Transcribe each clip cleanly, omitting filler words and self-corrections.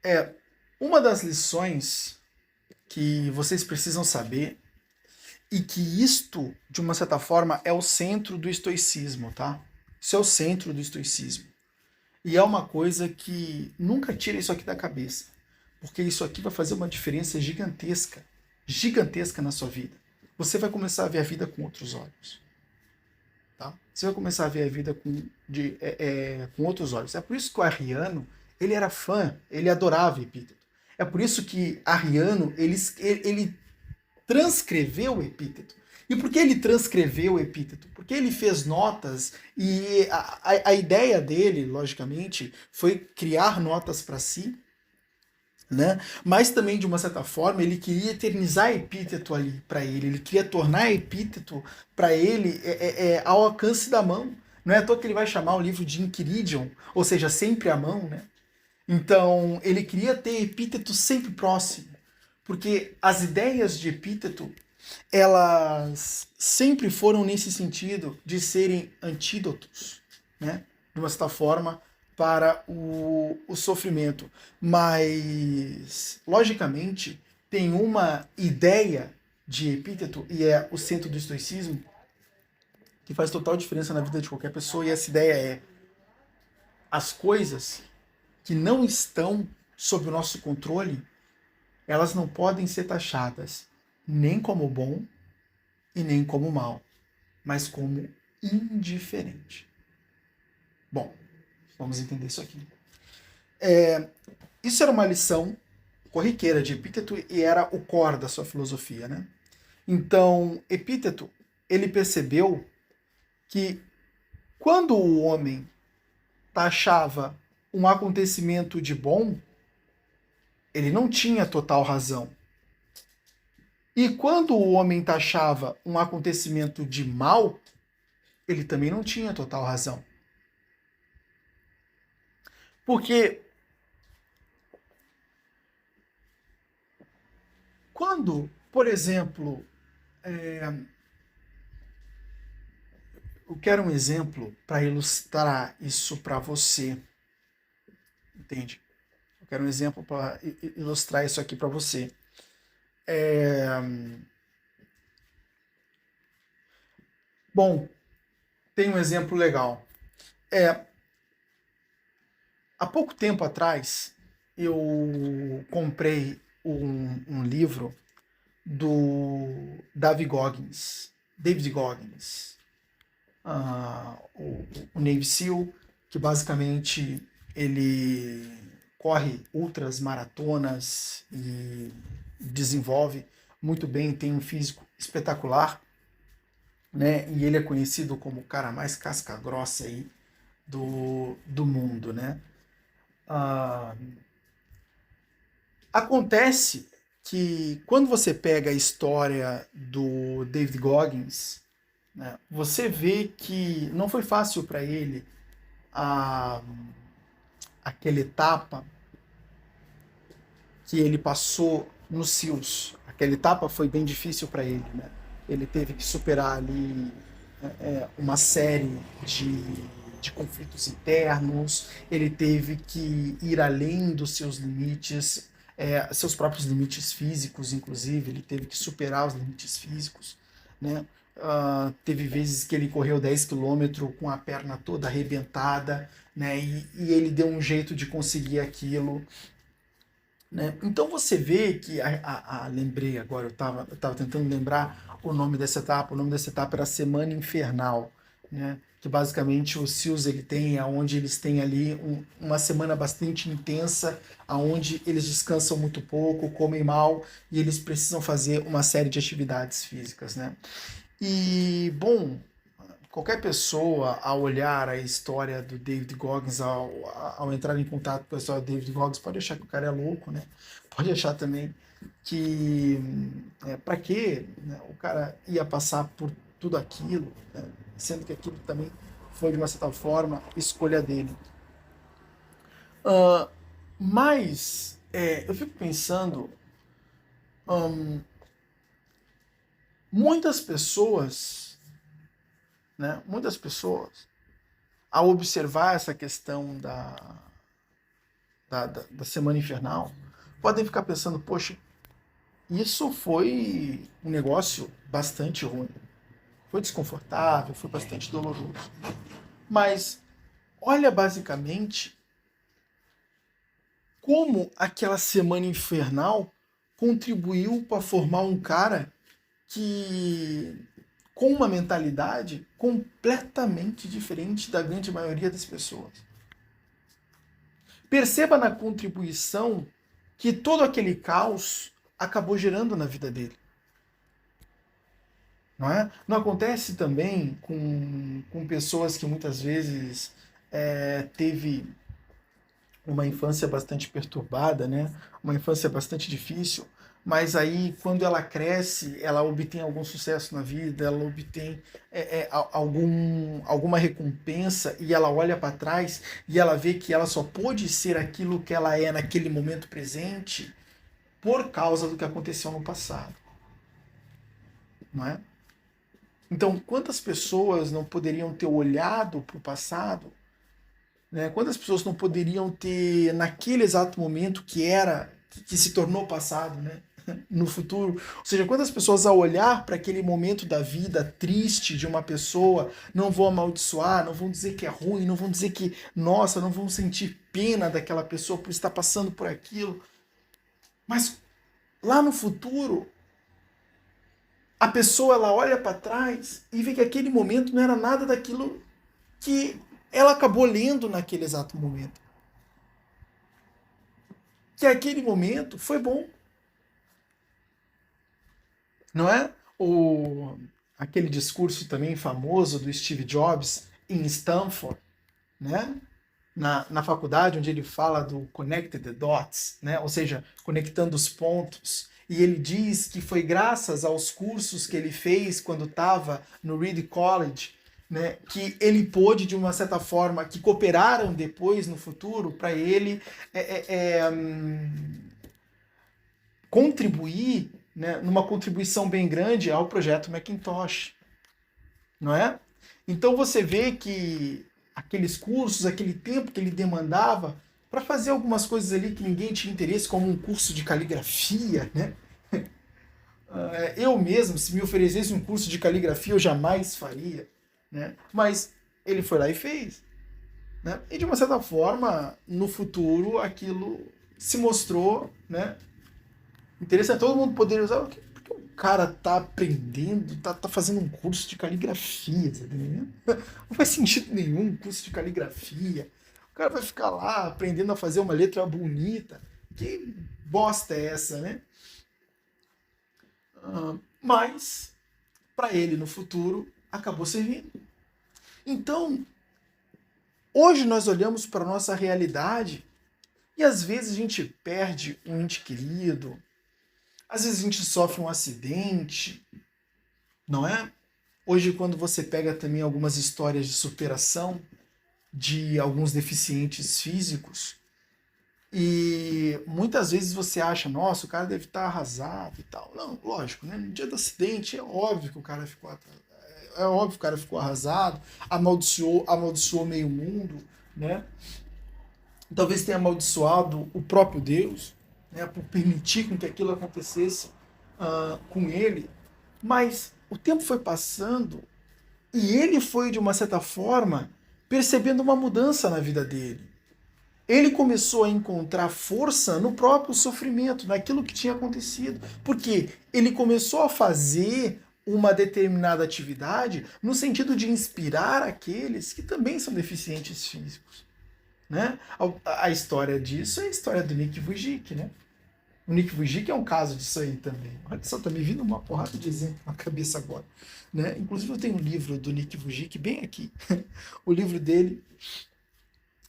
É uma das lições que vocês precisam saber e que isto, de uma certa forma, é o centro do estoicismo, tá? Isso é o centro do estoicismo. E é uma coisa que nunca tira isso aqui da cabeça, porque isso aqui vai fazer uma diferença gigantesca, gigantesca na sua vida. Você vai começar a ver a vida com outros olhos, tá? Você vai começar a ver a vida com outros olhos. É por isso que o Arriano, ele era fã, ele adorava Epíteto. É por isso que Arriano, ele transcreveu o Epíteto. E por que ele transcreveu o Epíteto? Porque ele fez notas e a ideia dele, logicamente, foi criar notas para si, né? Mas também, de uma certa forma, ele queria eternizar Epíteto ali para ele, ele queria tornar Epíteto para ele ao alcance da mão. Não é à toa que ele vai chamar o livro de Enchiridion, ou seja, sempre à mão, né? Então, ele queria ter Epíteto sempre próximo, porque as ideias de Epíteto, elas sempre foram nesse sentido de serem antídotos, né? De uma certa forma, para o sofrimento. Mas, logicamente, tem uma ideia de Epíteto, e é o centro do estoicismo, que faz total diferença na vida de qualquer pessoa, e essa ideia é: as coisas que não estão sob o nosso controle, elas não podem ser taxadas nem como bom e nem como mal, mas como indiferente. Bom, vamos entender isso aqui. Isso era uma lição corriqueira de Epíteto e era o core da sua filosofia, né? Então, Epíteto, ele percebeu que quando o homem taxava um acontecimento de bom, ele não tinha total razão. E quando o homem taxava um acontecimento de mal, ele também não tinha total razão. Porque quando, por exemplo, eu quero um exemplo para ilustrar isso para você, entende? Eu quero um exemplo para ilustrar isso aqui para você. Bom, tem um exemplo legal. Há pouco tempo atrás, eu comprei um livro do David Goggins, o Navy SEAL, que basicamente ele corre ultras maratonas e desenvolve muito bem, tem um físico espetacular, né? E ele é conhecido como o cara mais casca grossa aí do mundo, né? Ah, acontece que quando você pega a história do David Goggins, né, você vê que não foi fácil para ele a, aquela etapa que ele passou nos SEALs. Aquela etapa foi bem difícil para ele, né? Ele teve que superar ali uma série de conflitos internos, ele teve que ir além dos seus limites, seus próprios limites físicos, inclusive, ele teve que superar os limites físicos, né? Teve vezes que ele correu 10 quilômetros com a perna toda arrebentada, né? E ele deu um jeito de conseguir aquilo, né? Então você vê que, lembrei agora, eu tava tentando lembrar o nome dessa etapa era Semana Infernal, né? Que basicamente os SEALs ele tem, aonde eles têm ali uma semana bastante intensa, aonde eles descansam muito pouco, comem mal e eles precisam fazer uma série de atividades físicas, né? E, bom, qualquer pessoa, ao olhar a história do David Goggins, ao entrar em contato com a história do David Goggins, pode achar que o cara é louco, né? Pode achar também que para que, né, o cara ia passar por tudo aquilo, né? Sendo que aquilo também foi, de uma certa forma, escolha dele. Uh, mas eu fico pensando, muitas pessoas, né, muitas pessoas, ao observar essa questão da semana infernal, podem ficar pensando, poxa, isso foi um negócio bastante ruim. Foi desconfortável, foi bastante doloroso. Mas olha basicamente como aquela semana infernal contribuiu para formar um cara que com uma mentalidade completamente diferente da grande maioria das pessoas. Perceba na contribuição que todo aquele caos acabou gerando na vida dele. Não é? Não acontece também com pessoas que muitas vezes teve uma infância bastante perturbada, né? Uma infância bastante difícil, mas aí quando ela cresce, ela obtém algum sucesso na vida, ela obtém alguma recompensa e ela olha para trás e ela vê que ela só pôde ser aquilo que ela é naquele momento presente por causa do que aconteceu no passado, não é? Então, quantas pessoas não poderiam ter olhado para o passado, né? Quantas pessoas não poderiam ter, naquele exato momento que se tornou passado, né? No futuro? Ou seja, quantas pessoas ao olhar para aquele momento da vida triste de uma pessoa não vão amaldiçoar, não vão dizer que é ruim, não vão dizer que, nossa, não vão sentir pena daquela pessoa por estar passando por aquilo. Mas lá no futuro, a pessoa ela olha para trás e vê que aquele momento não era nada daquilo que ela acabou lendo naquele exato momento. Que aquele momento foi bom. Não é? Aquele discurso também famoso do Steve Jobs em Stanford, né? Na faculdade, onde ele fala do connect the dots, né? Ou seja, conectando os pontos. E ele diz que foi graças aos cursos que ele fez quando estava no Reed College, né, que ele pôde, de uma certa forma, que cooperaram depois, no futuro, para ele contribuir, né, numa contribuição bem grande ao projeto Macintosh. Não é? Então você vê que aqueles cursos, aquele tempo que ele demandava para fazer algumas coisas ali que ninguém tinha interesse, como um curso de caligrafia, né? Eu mesmo, se me oferecesse um curso de caligrafia, eu jamais faria, né? Mas ele foi lá e fez, né? E de uma certa forma, no futuro, aquilo se mostrou, né? Interessante, todo mundo poderia usar. Porque o cara tá aprendendo, tá fazendo um curso de caligrafia, tá entendendo? Não faz sentido nenhum um curso de caligrafia. O cara vai ficar lá aprendendo a fazer uma letra bonita. Que bosta é essa, né? Mas, para ele no futuro, acabou servindo. Então, hoje nós olhamos para a nossa realidade e às vezes a gente perde um ente querido, às vezes a gente sofre um acidente, não é? Hoje, quando você pega também algumas histórias de superação de alguns deficientes físicos, e muitas vezes você acha, nossa, o cara deve estar arrasado e tal. Não, lógico, né? No dia do acidente é óbvio que o cara ficou óbvio que o cara ficou arrasado, amaldiçoou meio mundo, né? Talvez tenha amaldiçoado o próprio Deus, né, por permitir com que aquilo acontecesse com ele. Mas o tempo foi passando e ele foi, de uma certa forma, percebendo uma mudança na vida dele. Ele começou a encontrar força no próprio sofrimento, naquilo que tinha acontecido. Porque ele começou a fazer uma determinada atividade no sentido de inspirar aqueles que também são deficientes físicos. Né? A história disso é a história do Nick Vujicic, né? O Nick Vujicic é um caso disso aí também. Olha só, tá me vindo uma porrada de exemplo na cabeça agora. Né? Inclusive eu tenho um livro do Nick Vujicic bem aqui. O livro dele,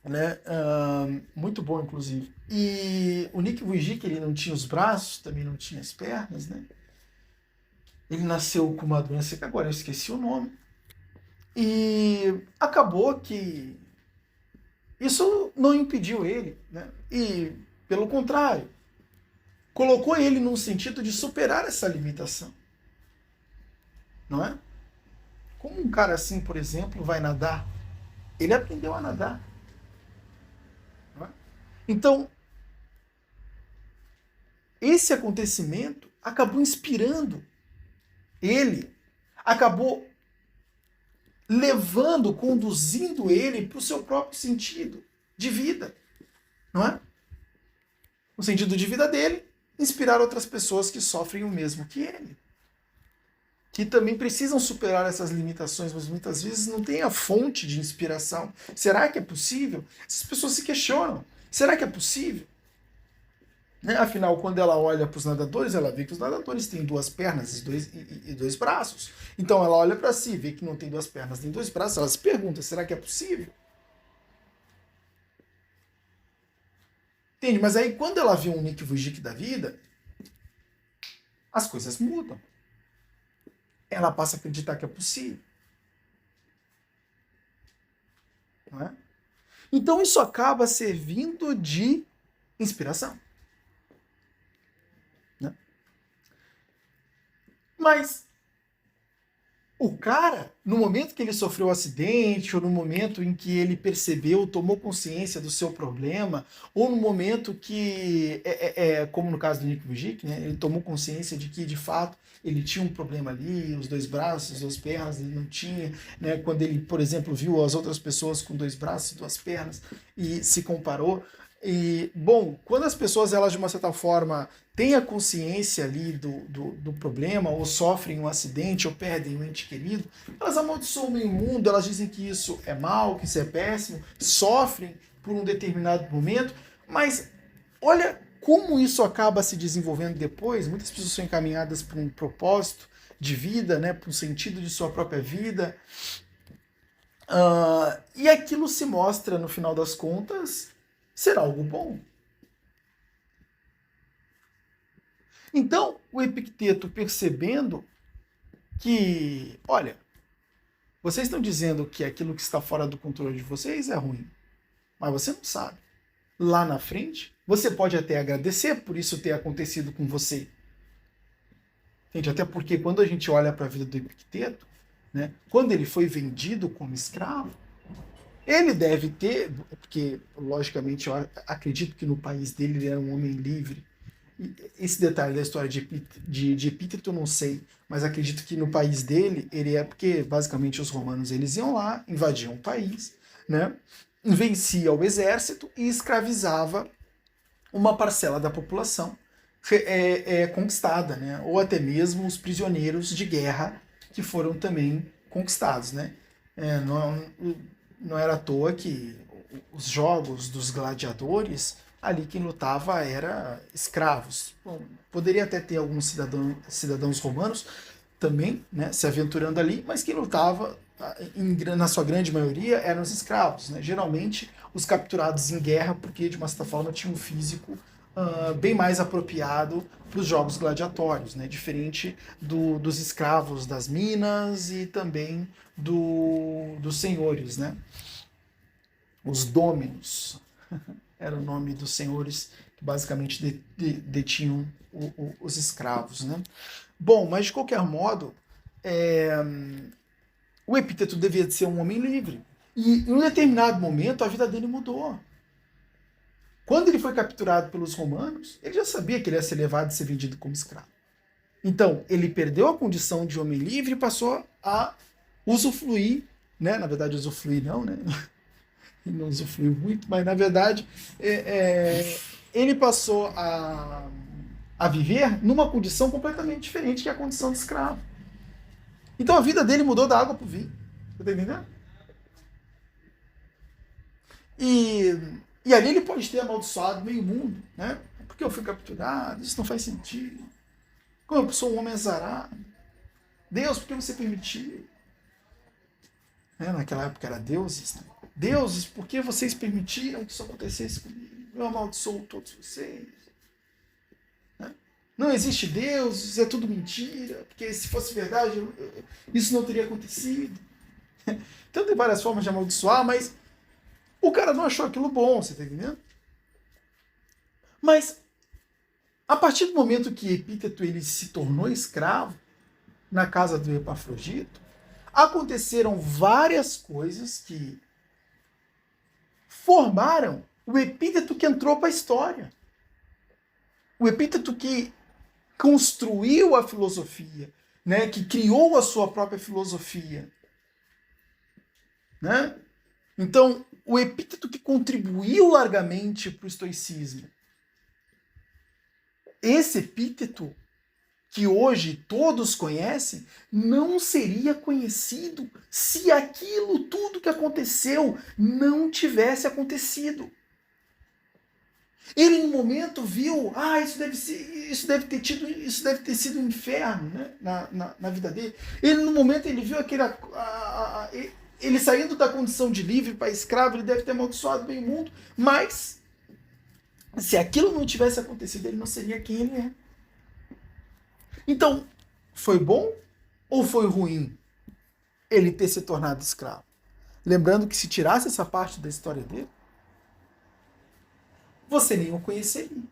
né? Muito bom, inclusive. E o Nick Vujicic, ele não tinha os braços, também não tinha as pernas, né? Ele nasceu com uma doença que agora eu esqueci o nome. E acabou que isso não impediu ele, né? E, pelo contrário, colocou ele num sentido de superar essa limitação. Não é? Como um cara assim, por exemplo, vai nadar? Ele aprendeu a nadar. Não é? Então, esse acontecimento acabou inspirando ele, acabou levando, conduzindo ele para o seu próprio sentido de vida, não é? O sentido de vida dele, inspirar outras pessoas que sofrem o mesmo que ele, que também precisam superar essas limitações, mas muitas vezes não tem a fonte de inspiração. Será que é possível? Essas pessoas se questionam. Será que é possível? Né? Afinal, quando ela olha para os nadadores, ela vê que os nadadores têm 2 pernas e 2 braços. Então ela olha para si, vê que não tem 2 pernas nem 2 braços, ela se pergunta, será que é possível? Entende? Mas aí quando ela vê um Nick Vujicic da vida, as coisas mudam. Ela passa a acreditar que é possível. Não é? Então isso acaba servindo de inspiração. Né? Mas o cara, no momento que ele sofreu o acidente, ou no momento em que ele percebeu, tomou consciência do seu problema, ou no momento que, como no caso do Nick Vujicic, né, ele tomou consciência de que, de fato, ele tinha um problema ali, os 2 braços, as 2 pernas, ele não tinha, né, quando ele, por exemplo, viu as outras pessoas com 2 braços e 2 pernas e se comparou. E, bom, quando as pessoas, elas de uma certa forma, têm a consciência ali do problema, ou sofrem um acidente, ou perdem um ente querido, elas amaldiçoam o meio mundo, elas dizem que isso é mal, que isso é péssimo, sofrem por um determinado momento, mas olha como isso acaba se desenvolvendo depois. Muitas pessoas são encaminhadas para um propósito de vida, né, para um sentido de sua própria vida, e aquilo se mostra, no final das contas, ser algo bom. Então, o Epicteto, percebendo que, olha, vocês estão dizendo que aquilo que está fora do controle de vocês é ruim, mas você não sabe. Lá na frente, você pode até agradecer por isso ter acontecido com você. Entende? Até porque quando a gente olha para a vida do Epicteto, né, quando ele foi vendido como escravo, ele deve ter, porque logicamente eu acredito que no país dele ele era um homem livre. Esse detalhe da história de Epíteto eu não sei, mas acredito que no país dele ele é porque basicamente os romanos eles iam lá, invadiam o país, né, vencia o exército e escravizava uma parcela da população conquistada, né, ou até mesmo os prisioneiros de guerra que foram também conquistados, né. Não era à toa que os jogos dos gladiadores, ali quem lutava era escravos. Bom, poderia até ter alguns cidadãos romanos também, né, se aventurando ali, mas quem lutava, na sua grande maioria, eram os escravos. Né? Geralmente, os capturados em guerra, porque de uma certa forma tinham um físico bem mais apropriado para os jogos gladiatórios, né? Diferente dos escravos das minas e também dos senhores, né? Os dôminos era o nome dos senhores que basicamente detinham os escravos, né? Bom, mas de qualquer modo, o Epíteto devia ser um homem livre. E em um determinado momento a vida dele mudou. Quando ele foi capturado pelos romanos, ele já sabia que ele ia ser levado e ser vendido como escravo. Então, ele perdeu a condição de homem livre e passou a usufruir, né? Na verdade, usufruir não, né? Ele não usufruiu muito, mas na verdade ele passou a viver numa condição completamente diferente que a condição de escravo. Então a vida dele mudou da água para o vinho. Você está entendendo? E ali ele pode ter amaldiçoado meio mundo, né? Porque eu fui capturado, isso não faz sentido. Como eu sou um homem azarado. Deus, por que você permitiu? Naquela época era deuses, né? Deuses, por que vocês permitiram que isso acontecesse comigo? Eu amaldiçoo todos vocês. Né? Não existe Deus, isso é tudo mentira, porque se fosse verdade, isso não teria acontecido. Então tem várias formas de amaldiçoar, mas o cara não achou aquilo bom, você está entendendo? Mas, a partir do momento que Epíteto ele se tornou escravo na casa do Epafrodito, aconteceram várias coisas que formaram o Epíteto que entrou para a história. O epíteto que construiu a filosofia, né? Que criou a sua própria filosofia, né? Então, o epíteto que contribuiu largamente para o estoicismo, esse epíteto que hoje todos conhecem, não seria conhecido se aquilo tudo que aconteceu não tivesse acontecido. Ele no momento viu, isso deve ter sido um inferno, né, na vida dele. Ele no momento ele viu ele saindo da condição de livre para escravo, ele deve ter amaldiçoado bem o mundo, mas se aquilo não tivesse acontecido, ele não seria quem ele é. Então, foi bom ou foi ruim ele ter se tornado escravo? Lembrando que se tirasse essa parte da história dele, você nem o conheceria.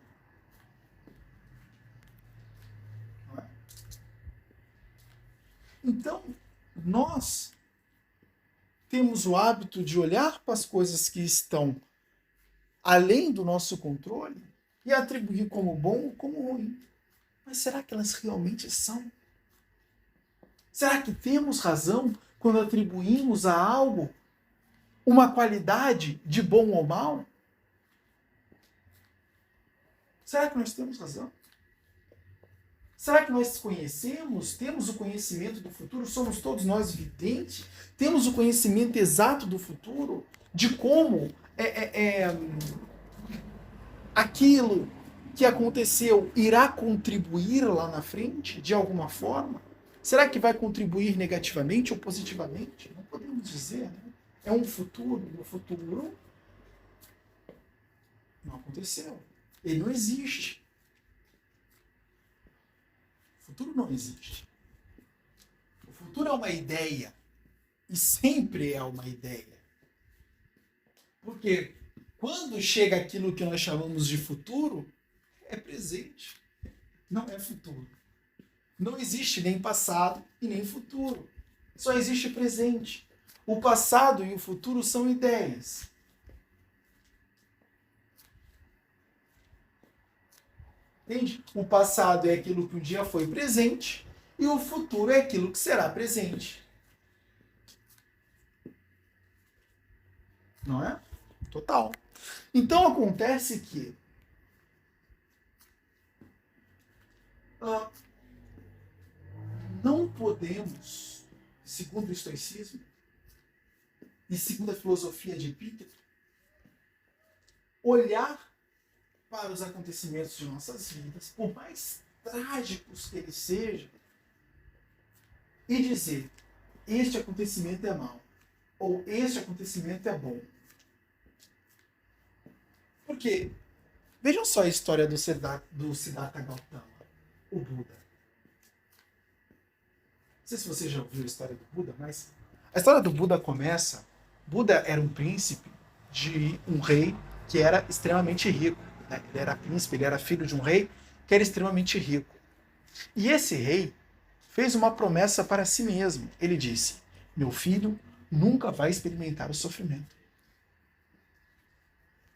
Então, nós temos o hábito de olhar para as coisas que estão além do nosso controle e atribuir como bom ou como ruim. Mas será que elas realmente são? Será que temos razão quando atribuímos a algo uma qualidade de bom ou mal? Será que nós temos razão? Será que nós conhecemos, temos o conhecimento do futuro? Somos todos nós videntes? Temos o conhecimento exato do futuro? De como aquilo que aconteceu irá contribuir lá na frente, de alguma forma? Será que vai contribuir negativamente ou positivamente? Não podemos dizer, né? É um futuro, e o futuro não aconteceu. Ele não existe. O futuro não existe. O futuro é uma ideia. E sempre é uma ideia. Porque quando chega aquilo que nós chamamos de futuro, é presente. Não é futuro. Não existe nem passado e nem futuro. Só existe presente. O passado e o futuro são ideias. Entende? O passado é aquilo que um dia foi presente e o futuro é aquilo que será presente. Não é? Total. Então acontece que não podemos, segundo o estoicismo e segundo a filosofia de Epíteto, olhar para os acontecimentos de nossas vidas, por mais trágicos que eles sejam, e dizer, este acontecimento é mau, ou este acontecimento é bom. Porque, vejam só a história do Siddhartha Gautama, o Buda. Não sei se você já ouviu a história do Buda, mas a história do Buda começa... Buda era um príncipe de um rei que era extremamente rico. Né? Ele era príncipe, ele era filho de um rei que era extremamente rico. E esse rei fez uma promessa para si mesmo. Ele disse, meu filho nunca vai experimentar o sofrimento.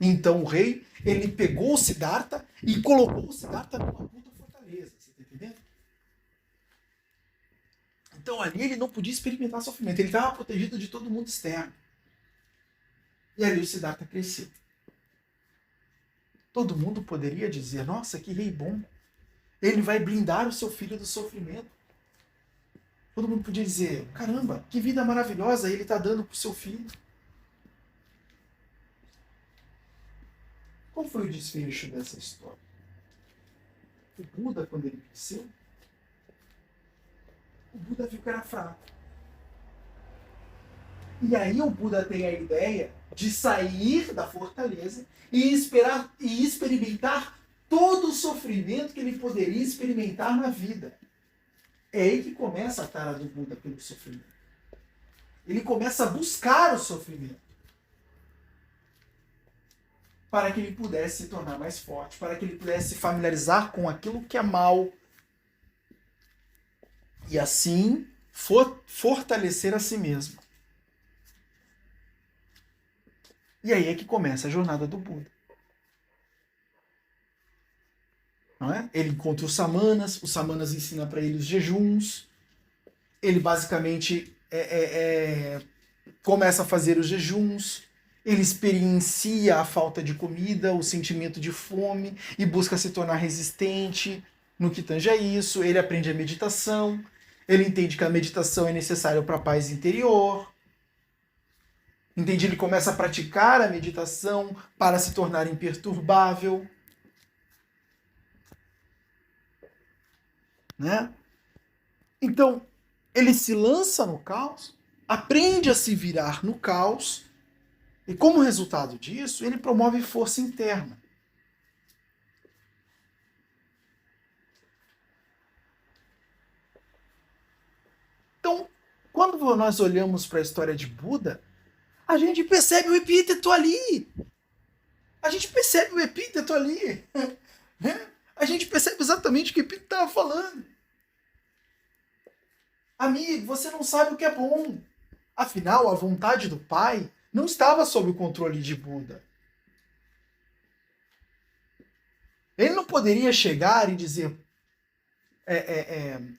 Então o rei, ele pegou o Siddhartha e colocou o Siddhartha numa puta fortaleza. Você está entendendo? Então ali ele não podia experimentar sofrimento. Ele estava protegido de todo mundo externo. E ali o Siddhartha cresceu. Todo mundo poderia dizer, nossa, que rei bom. Ele vai blindar o seu filho do sofrimento. Todo mundo podia dizer, caramba, que vida maravilhosa ele está dando para o seu filho. Qual foi o desfecho dessa história? O Buda, quando ele cresceu, o Buda viu que era fraco. E aí o Buda tem a ideia de sair da fortaleza e experimentar todo o sofrimento que ele poderia experimentar na vida. É aí que começa a tara do Buda pelo sofrimento. Ele começa a buscar o sofrimento para que ele pudesse se tornar mais forte, para que ele pudesse se familiarizar com aquilo que é mal e assim fortalecer a si mesmo. E aí é que começa a jornada do Buda. não é? Ele encontra os samanas ensinam para ele os jejuns, ele basicamente começa a fazer os jejuns, ele experiencia a falta de comida, o sentimento de fome e busca se tornar resistente no que tange a isso. Ele aprende a meditação, ele entende que a meditação é necessária para a paz interior. Entende? Ele começa a praticar a meditação para se tornar imperturbável. Né? Então, ele se lança no caos, aprende a se virar no caos, e como resultado disso, ele promove força interna. Então, quando nós olhamos para a história de Buda, a gente percebe o epíteto ali. A gente percebe o epíteto ali. A gente percebe exatamente o que o epíteto estava falando. Amigo, você não sabe o que é bom. Afinal, a vontade do Pai não estava sob o controle de Buda. Ele não poderia chegar e dizer,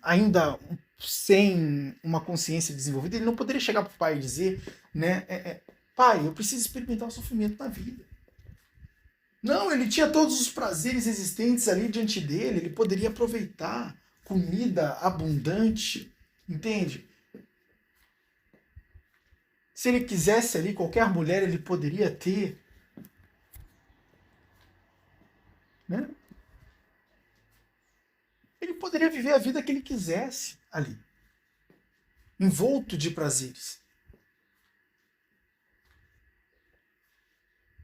ainda sem uma consciência desenvolvida, ele não poderia chegar para o Pai e dizer, né, Pai, eu preciso experimentar o sofrimento na vida. Não, ele tinha todos os prazeres existentes ali diante dele, ele poderia aproveitar comida abundante, entende? Se ele quisesse ali, qualquer mulher ele poderia ter. Né? Ele poderia viver a vida que ele quisesse ali, envolto de prazeres.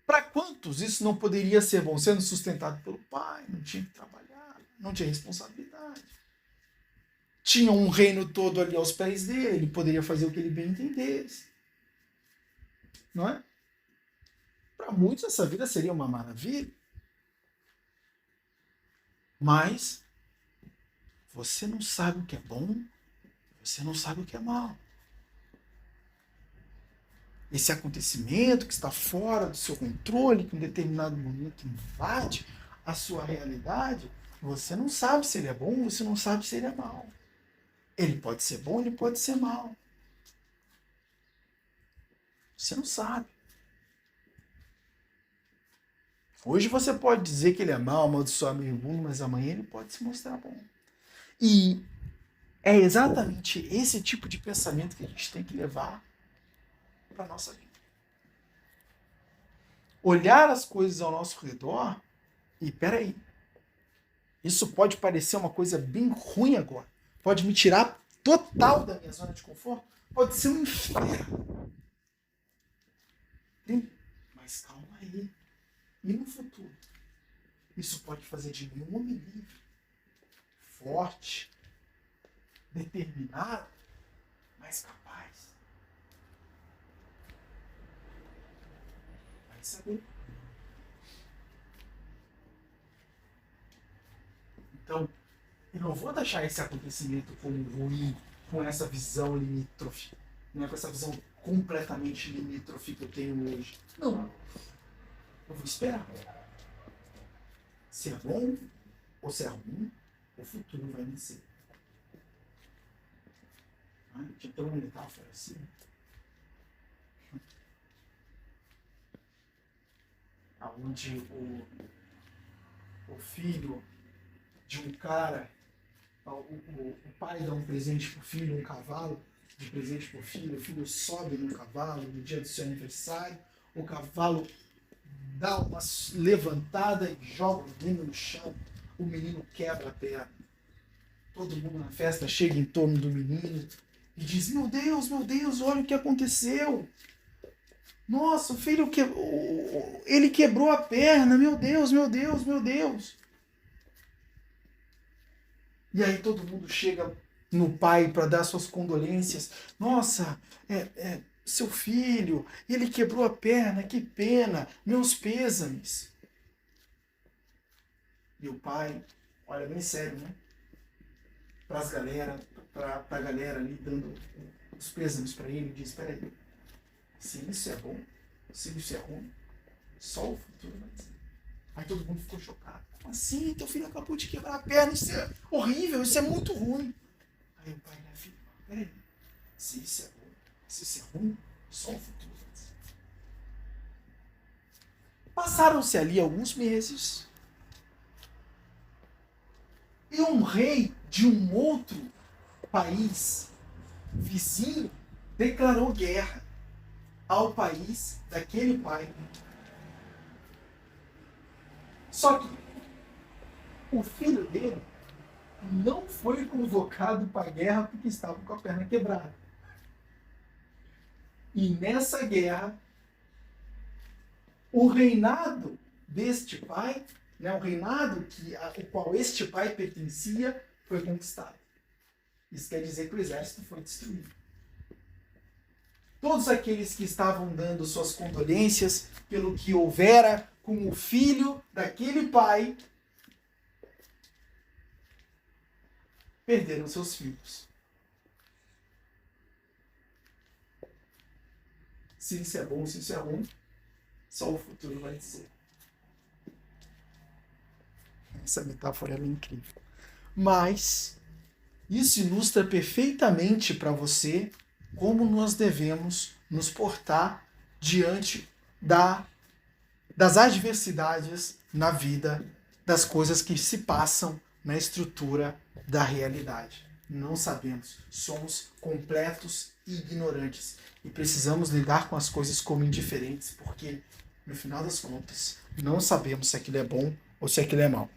Para quantos isso não poderia ser bom? Sendo sustentado pelo pai, não tinha que trabalhar, não tinha responsabilidade. Tinha um reino todo ali aos pés dele, ele poderia fazer o que ele bem entendesse. Não é? Para muitos essa vida seria uma maravilha. Mas você não sabe o que é bom, você não sabe o que é mal. Esse acontecimento que está fora do seu controle, que em um determinado momento invade a sua realidade, você não sabe se ele é bom, você não sabe se ele é mal. Ele pode ser bom, ele pode ser mal. Você não sabe. Hoje você pode dizer que ele é mau, amaldiçoar meio mundo, mas amanhã ele pode se mostrar bom. E é exatamente esse tipo de pensamento que a gente tem que levar para a nossa vida. Olhar as coisas ao nosso redor e, peraí, isso pode parecer uma coisa bem ruim agora. Pode me tirar total da minha zona de conforto. Pode ser um inferno. Mas calma aí. E no futuro? Isso pode fazer de mim um homem livre, forte, determinado, mas capaz. Vai saber. Então, eu não vou deixar esse acontecimento como ruim, com essa visão limítrofe, não é com essa visão completamente limítrofe que eu tenho hoje. Não. Eu vou esperar. Se é bom ou se é ruim, o futuro vai vencer. Tinha até uma metáfora assim. Onde o filho de um cara, o pai dá um presente pro filho, um cavalo de presente pro filho, o filho sobe no cavalo no dia do seu aniversário, o cavalo dá uma levantada e joga o menino no chão, o menino quebra a perna. Todo mundo na festa chega em torno do menino e diz, meu Deus, olha o que aconteceu. Nossa, o filho ele quebrou a perna, meu Deus. E aí todo mundo chega no pai para dar suas condolências. Nossa, seu filho, ele quebrou a perna, que pena, meus pêsames. E o pai olha bem sério, né? Para a galera ali dando os pêsames para ele, diz, espera aí, se isso é bom, se isso é ruim, só o futuro vai dizer. Aí todo mundo ficou chocado. Como assim? Teu filho acabou de quebrar a perna, isso é horrível, isso é muito ruim. Aí o pai, né, filho, peraí, se isso é bom, se isso é ruim, só o futuro vai dizer. Passaram-se ali alguns meses e um rei de um outro país vizinho declarou guerra ao país daquele pai. Só que o filho dele não foi convocado para a guerra porque estava com a perna quebrada. E nessa guerra, o reinado deste pai, né, o reinado o qual este pai pertencia, foi conquistado. Isso quer dizer que o exército foi destruído. Todos aqueles que estavam dando suas condolências pelo que houvera com o filho daquele pai, perderam seus filhos. Se isso é bom, se isso é ruim, só o futuro vai dizer. Essa metáfora é incrível. Mas isso ilustra perfeitamente para você como nós devemos nos portar diante das adversidades na vida, das coisas que se passam na estrutura da realidade. Não sabemos, somos completos e ignorantes e precisamos lidar com as coisas como indiferentes, porque no final das contas não sabemos se aquilo é bom ou se aquilo é mal.